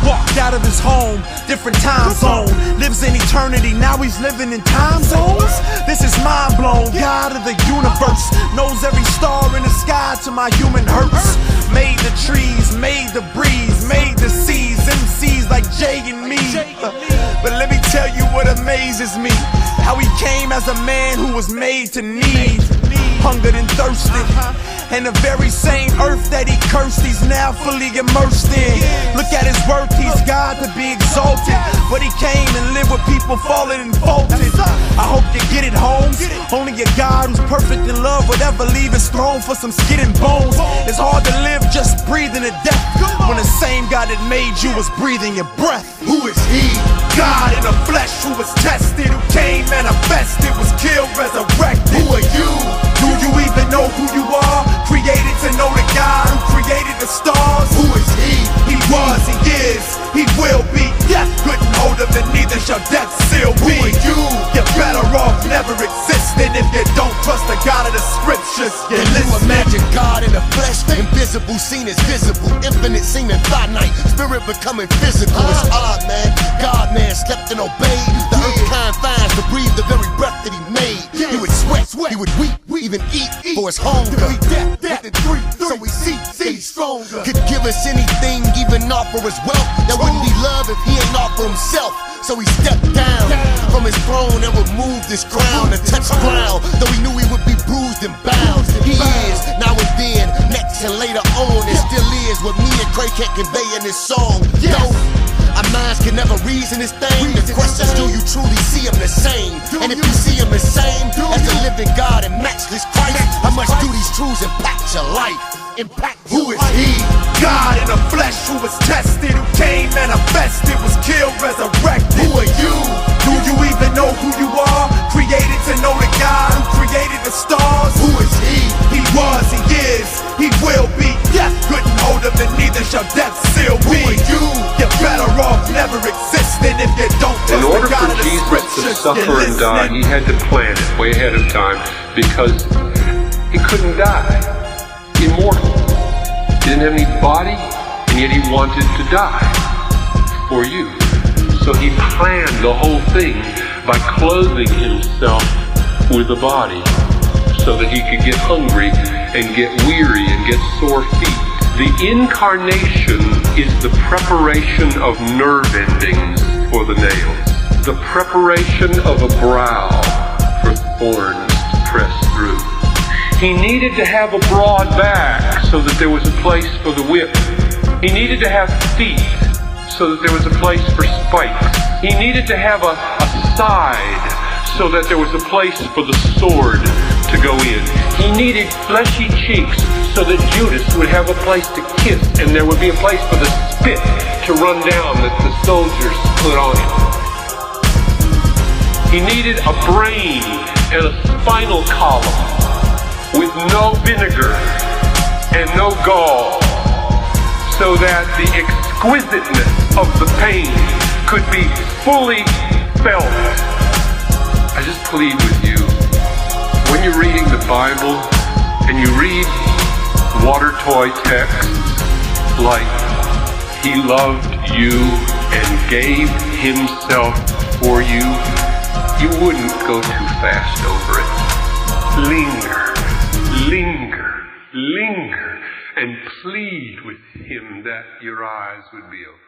Walked out of his home, different time zone. Lives in eternity, now he's living in time zones. This is mind blown, God of the universe. Knows every star in the sky to my human hurts. Made the trees, made the breeze, made the seas, MCs like Jay and me. But let me tell you what amazes me. How he came as a man who was made to need. Hungered and thirsted, and the very same earth that he cursed, he's now fully immersed in. Look at his worth, he's God to be exalted, but he came and lived with people fallen and faulted. I hope you get it, Holmes. Only a God who's perfect in love would ever leave his throne for some skin and bones. It's hard to live just breathing to death when the same God that made you was breathing your breath. Who is he? God in the flesh who was tested, who came manifested, was killed, resurrected. Who are you? Do you even know who you are? Created to know the God who created the stars. Who is he? He was, he is, he will be. Death couldn't hold him, and neither shall death still be. Who are you? You're better off never existing if you don't trust the God of the scriptures. Can you imagine God in the flesh? Invisible seen as visible, infinite seeming finite, spirit becoming physical. It's odd, man. God, man, slept and obeyed. The earth kind finds to breathe the very breath that he made. He would sweat, he would weep, even eat for his hunger. Death in three, so we see he's stronger. Could give us anything, even offer his wealth. That wouldn't be love if he ain't offer himself. So he stepped down from his throne and removed his crown to touch ground. Though he knew he would be bruised and bound. He is, now and then, next and later on, and still is what me and Lecrae can't convey in this song. Though our minds can never reason this thing. The question is, do you truly see him the same? And if you see him the same as the living God and matchless Christ, how much do these truths impact your life? Who is he? God in the flesh who was tested, who came manifested, was killed, resurrected. Who are you? Do you even know who you are? Created to know the God who created the stars. Who is he? He was, he is, he will be. Death couldn't hold him, and neither shall death still be. Who are you? You're better off never existing if you don't trust the God of the scriptures. In order for Jesus to suffer and die, he had to plan it way ahead of time, because he couldn't die. Immortal. He didn't have any body, and yet he wanted to die for you. So he planned the whole thing by clothing himself with a body so that he could get hungry and get weary and get sore feet. The incarnation is the preparation of nerve endings for the nails, the preparation of a brow for thorns to press through. He needed to have a broad back so that there was a place for the whip. He needed to have feet so that there was a place for spikes. He needed to have a side so that there was a place for the sword to go in. He needed fleshy cheeks so that Judas would have a place to kiss, and there would be a place for the spit to run down that the soldiers put on him. He needed a brain and a spinal column with no vinegar and no gall, so that the exquisiteness of the pain could be fully felt. I just plead with you, when you're reading the Bible and you read water toy texts like, he loved you and gave himself for you, you wouldn't go too fast over it. Linger, linger, linger, and plead with him that your eyes would be open.